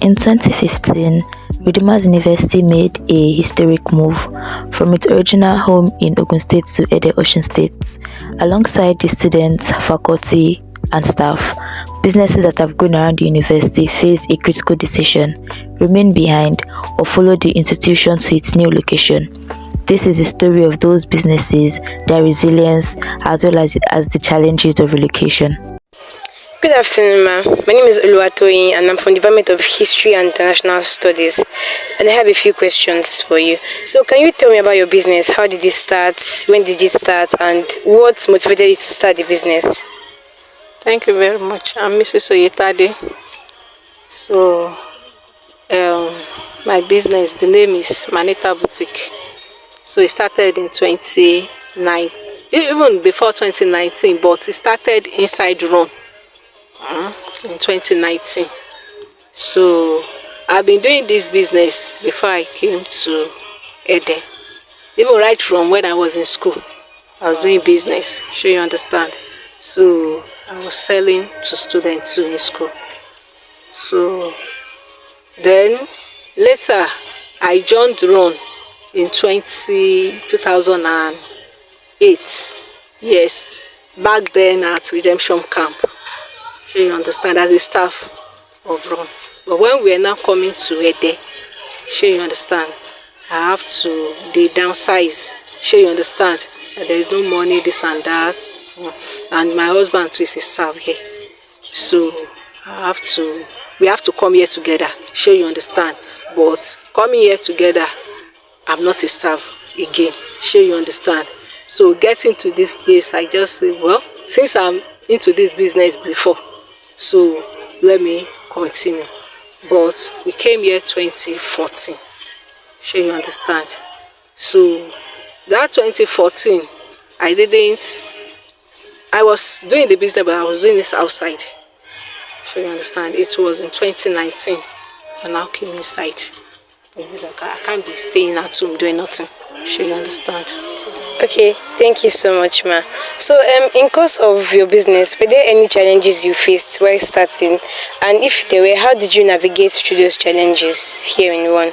In 2015, Redeemers University made a historic move from its original home in Ogun State to Ede, Osun State. Alongside the students, faculty, and staff, businesses that have grown around the university face a critical decision: remain behind or follow the institution to its new location. This is the story of those businesses, their resilience, as well as the challenges of relocation. Good afternoon, ma'am. My name is OLUWATOYIN and I'm from the Department of History and International Studies. And I have a few questions for you. So can you tell me about your business? How did it start? When did it start? And what motivated you to start the business? Thank you very much. I'm Mrs. Oyetade. So, my business, the name is Manita Boutique. So it started in 2019, even before 2019, but it started inside Rome. In 2019. So I've been doing this business before I came to Ede. Even right from when I was in school, I was doing business. Sure you understand. So I was selling to students too in school. So then later I joined Ron in 2008. Yes, back then at Redemption Camp. Sure you understand, as a staff of Ron. But when we are now coming to Ede, sure you understand, I have to downsize. Sure you understand that there is no money, this and that. And my husband too is a staff here. So we have to come here together. Sure you understand. But coming here together, I'm not a staff again. Sure you understand. So getting to this place, I just say, well, since I'm into this business before, so let me continue. But we came here 2014. Sure you understand. So that 2014, I was doing the business, but I was doing this outside. Sure you understand. It was in 2019 and I came inside. I can't be staying at home doing nothing. Sure you understand. Okay, thank you so much, ma. So in course of your business, were there any challenges you faced while starting? And if there were, how did you navigate through those challenges here in one?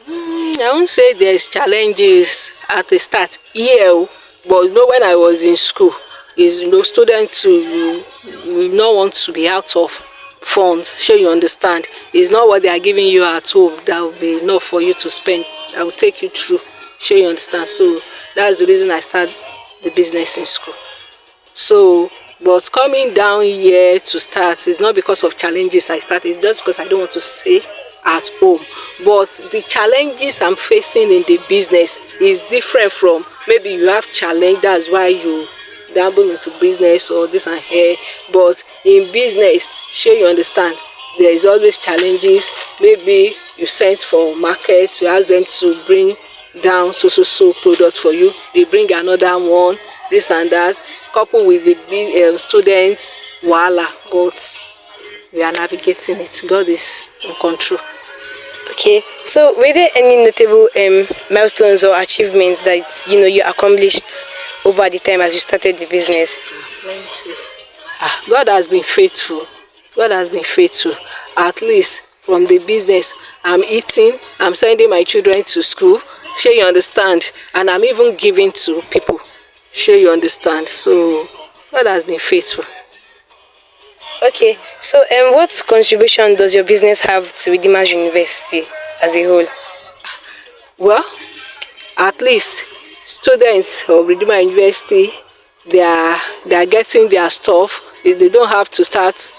I won't say there's challenges at the start here, but when I was in school, students who will not want to be out of funds. Sure you understand. It's not what they are giving you at home that will be enough for you to spend. I will take you through. Sure you understand. So that's the reason I started the business in school. So, but coming down here to start is not because of challenges I started. It's just because I don't want to stay at home. But the challenges I'm facing in the business is different from maybe you have challenge. That's why you dabble into business or this and here. But in business, sure you understand, there is always challenges. Maybe you send for market, you ask them to bring down so product for you, they bring another one, this and that, coupled with the students, voila. But we are navigating it. God is in control. Okay, so were there any notable milestones or achievements that you accomplished over the time as you started the business? God has been faithful. God has been faithful. At least from the business, I'm eating, I'm sending my children to school. Sure you understand, and I'm even giving to people. Sure you understand. So God has been faithful. Okay, so what contribution does your business have to Redeemers University as a whole? Well, at least students of Redeemers University, they are getting their stuff. They don't have to start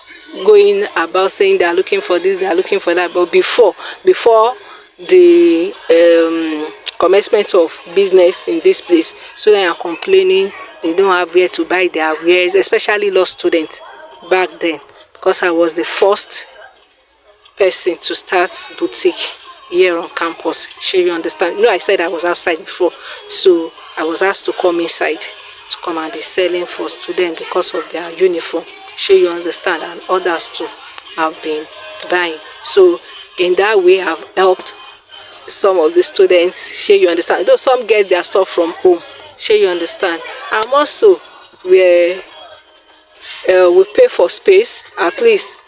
going about saying they are looking for this, they are looking for that. But before the commencement of business in this place, so they are complaining they don't have where to buy their wares, especially law students back then, because I was the first person to start boutique here on campus. Sure you understand. I said I was outside before, so I was asked to come inside to come and be selling for students because of their uniform. Sure you understand. And others too have been buying. So in that way I've helped some of the students. Sure you understand. Though some get their stuff from home. Sure you understand. And also we pay for space. At least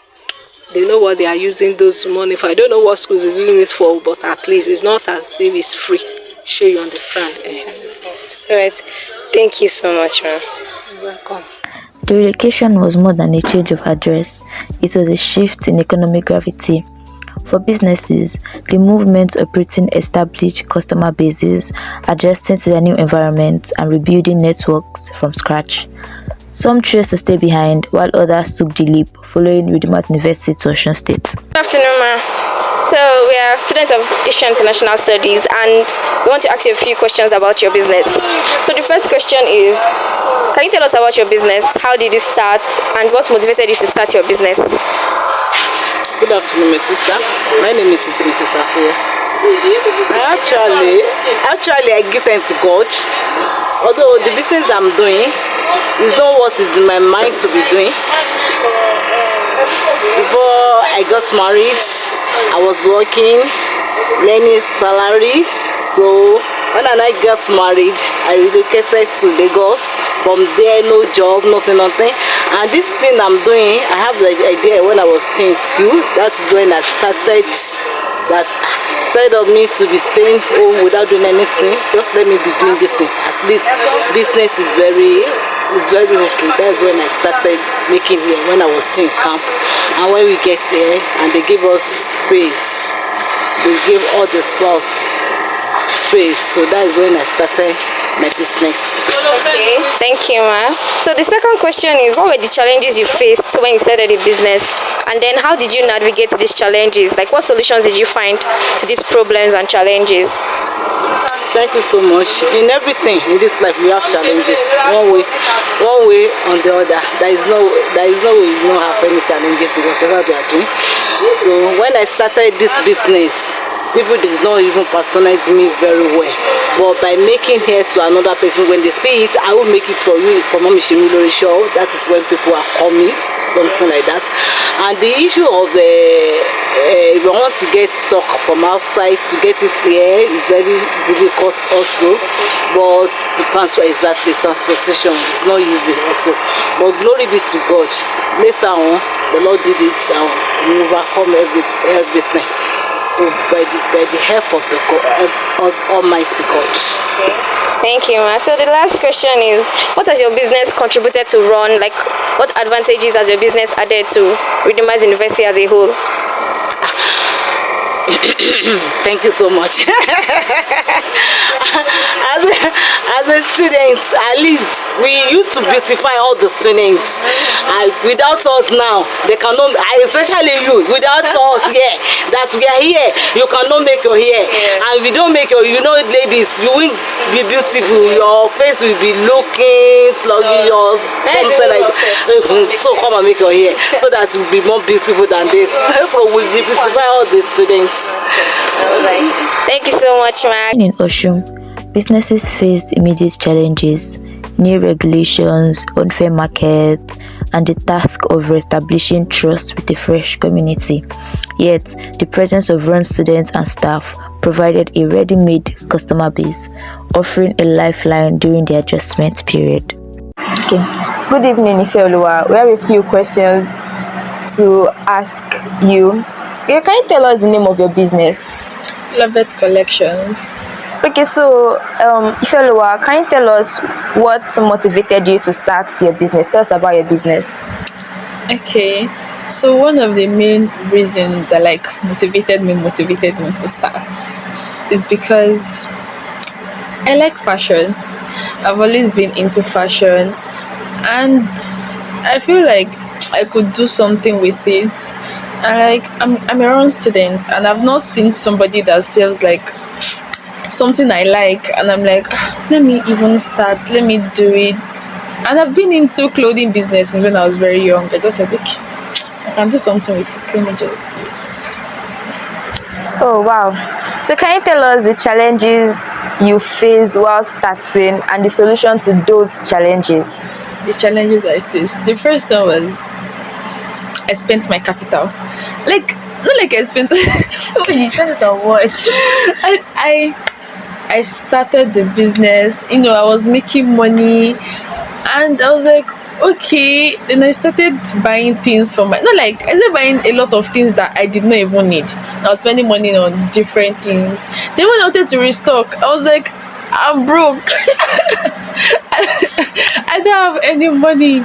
they know what they are using those money for. I don't know what schools is using it for, but at least it's not as if it's free. Sure, you understand. All right. Thank you so much, ma'am. You're welcome. The relocation was more than a change of address, it was a shift in economic gravity. For businesses, the move meant operating established customer bases, adjusting to their new environment, and rebuilding networks from scratch. Some chose to stay behind, while others took the leap, following Redeemer University to Osun State. Good afternoon, ma. So we are students of Asian International Studies, and we want to ask you a few questions about your business. So the first question is, can you tell us about your business? How did it start, and what motivated you to start your business? Good afternoon, my sister. My name is Mrs. Afia. Actually, I give thanks to God. Although the business I'm doing is not what is in my mind to be doing. Before I got married, I was working, learning salary. So when I got married, I relocated to Lagos. From there, no job, nothing. And this thing I'm doing, I have the idea when I was still in school. That is when I started that instead of me to be staying home without doing anything, just let me be doing this thing. At least business is very okay. That's when I started making here when I was still in camp. And when we get here and they give us space, they give all the spouse space. So that is when I started my business. Okay, thank you, ma. So the second question is, what were the challenges you faced when you started the business? And then how did you navigate these challenges? Like, what solutions did you find to these problems and challenges? Thank you so much. In everything in this life, we have challenges. One way on the other. There is no way you don't have any challenges to whatever we are doing. So when I started this business, people did not even patronize me very well. But by making here to another person, when they see it, I will make it for you, for Mommy Shimilori show. That is when people are coming, something like that. And the issue of if you want to get stock from outside to get it here is very difficult also. But to transfer exactly transportation is not easy also. But glory be to God. Later on, the Lord did it and we overcome everything. So by the help of the Almighty God. Okay. Thank you, ma. So the last question is, what has your business contributed to run? Like, what advantages has your business added to Redeemer University as a whole? Thank you so much. as a student, at least we used to beautify all the students. Without us now, they cannot, especially you, without us here, that we are here, you cannot make your hair. Yeah. And if you don't make your, ladies, you won't be beautiful. Your face will be looking sluggish or something like that. So come and make your hair so that it will be more beautiful than this. So we'll beautify all the students. Thank you so much, ma. In Osun, businesses faced immediate challenges, new regulations, unfair markets, and the task of reestablishing trust with a fresh community. Yet, the presence of run students and staff provided a ready-made customer base, offering a lifeline during the adjustment period. Okay. Good evening, Ifeoluwa. We have a few questions to ask you. Can you tell us the name of your business? Lovett Collections. Okay, so Ifeoluwa, can you tell us what motivated you to start your business? Tell us about your business. Okay, so one of the main reasons that motivated me to start is because I like fashion. I've always been into fashion, and I feel like I could do something with it. And I'm a run student, and I've not seen somebody that sells something I like, and I'm like, let me even start, let me do it. And I've been into clothing business since when I was very young. I just said, okay, I can do something with it, let me just do it. Oh wow. So can you tell us the challenges you faced while starting and the solution to those challenges? The challenges I faced, the first one was I spent my capital. Not like I spent You spent it on what? I started the business, I was making money, and I was like, okay, then I started buying things for my, not like I started buying a lot of things that I did not even need. I was spending money on different things. Then when I wanted to restock, I was like, I'm broke. I don't have any money.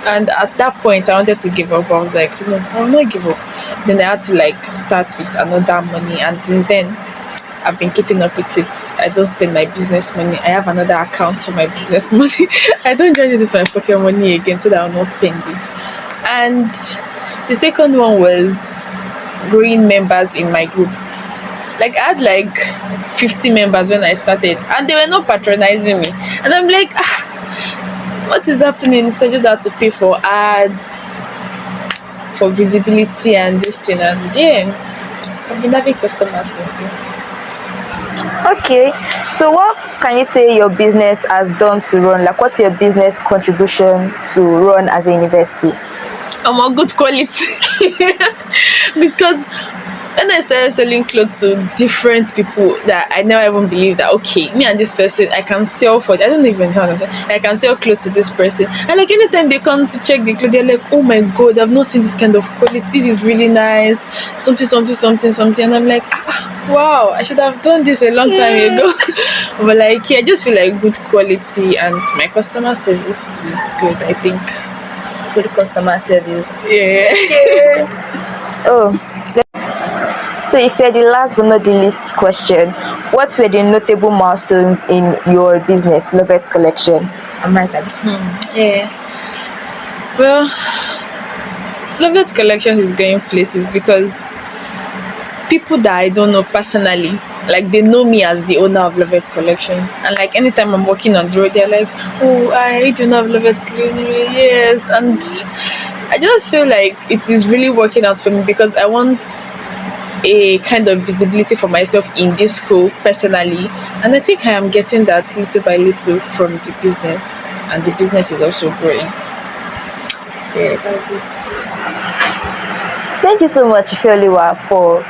And at that point I wanted to give up. I was like, no, I will not give up. Then I had to like start with another money, and since then I've been keeping up with it. I don't spend my business money. I have another account for my business money. I don't join it with my pocket money again so that I'll not spend it. And the second one was growing members in my group. Like I had like 50 members when I started, and they were not patronizing me. And I'm like, what is happening? So I just had to pay for ads, for visibility and this thing. And yeah, I've been having customers since then. Okay, so what can you say your business has done to run? Like, what's your business contribution to run as a university? I'm a good quality because when I started selling clothes to different people that I never even believed that, okay, me and this person, I can sell for, I don't even sound I can sell clothes to this person. And like anytime they come to check the clothes, they're like, oh my God, I've not seen this kind of quality. This is really nice. Something. And I'm like, wow, I should have done this a long time ago. But like, yeah, I just feel like good quality, and my customer service is good, I think. Good customer service. Yeah. Oh, so if you're the last but not the least question, what were the notable milestones in your business, Lovett Collection? I'm right at Yeah. Well, Lovett Collection is going places because people that I don't know personally, like they know me as the owner of Lovett Collections, and like anytime I'm walking on the road, they're like, oh, I do not have Lovett Collection. Yes. And I just feel like it is really working out for me because I want a kind of visibility for myself in this school personally, and I think I am getting that little by little from the business, and the business is also growing. Yeah, that's it. Thank you so much, Ifeoluwa, for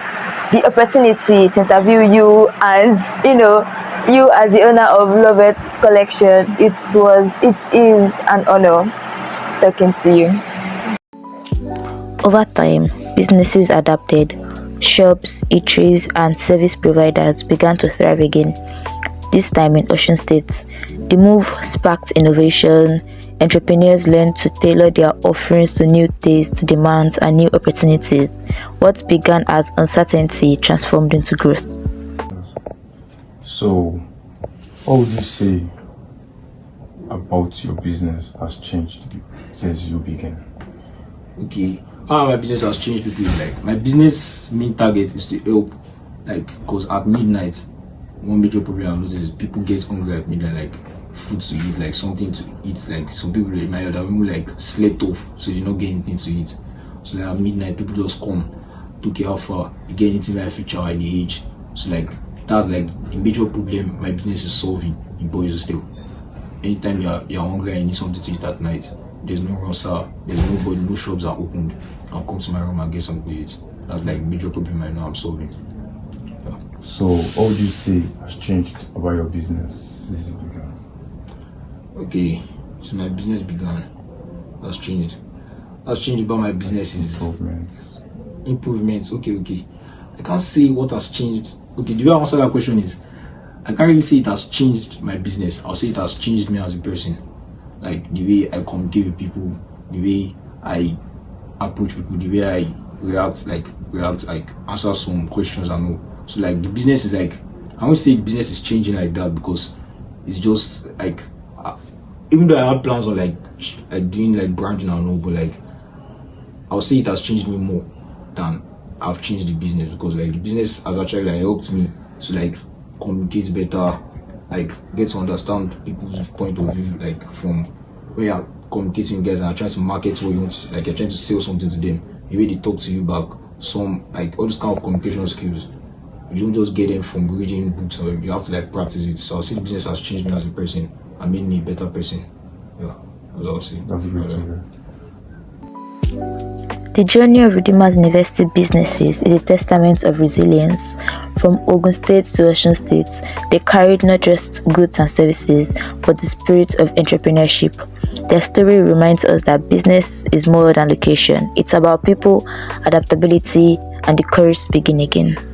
the opportunity to interview you, and you as the owner of Lovett Collection. It is an honor talking to you. Over time, businesses adapted. Shops, eateries, and service providers began to thrive again, this time in Osun State. The move sparked innovation. Entrepreneurs learned to tailor their offerings to new tastes, demands, and new opportunities. What began as uncertainty transformed into growth. So, what would you say about your business has changed since you began? Okay, how my business has changed because like my business main target is to help, like, because at midnight one major problem I notice is people get hungry at midnight, like food to eat, like something to eat. Like some people in my other people like slept off, so they don't get anything to eat. So like at midnight people just come to care for you get anything by future at the age. So like that's like the major problem my business is solving in Boys Hostel. Anytime you're hungry and you need something to eat at night, there's no roster, there's nobody, no shops are opened. I'll come to my room and get something to eat. That's like major problem right now I'm solving. Yeah. So, what would you say has changed about your business since it began? Okay, so my business began. That's changed. That's changed about my business is improvements. Okay. I can't say what has changed. Okay, the way I answer that question is I can't really say it has changed my business. I'll say it has changed me as a person. Like the way I communicate with people, the way I approach people, the way I react, answer some questions and all. So like the business is like, I won't say business is changing like that because it's just like, even though I had plans on like doing like branding and all, but like I'll say it has changed me more than I've changed the business, because like the business has actually like helped me to like communicate better, like get to understand people's point of view, like from where you're communicating with guys and trying to market what you want, like you're trying to sell something to them, the way they talk to you back, some like all those kind of communication skills, you don't just get them from reading books, or you have to like practice it. So I'll say the business has changed me as a person and made me a better person. Yeah, that's what I'll say. That's great to hear. The journey of Redeemers University businesses is a testament of resilience. From Ogun State to Osun State, they carried not just goods and services, but the spirit of entrepreneurship. Their story reminds us that business is more than location. It's about people, adaptability, and the courage to begin again.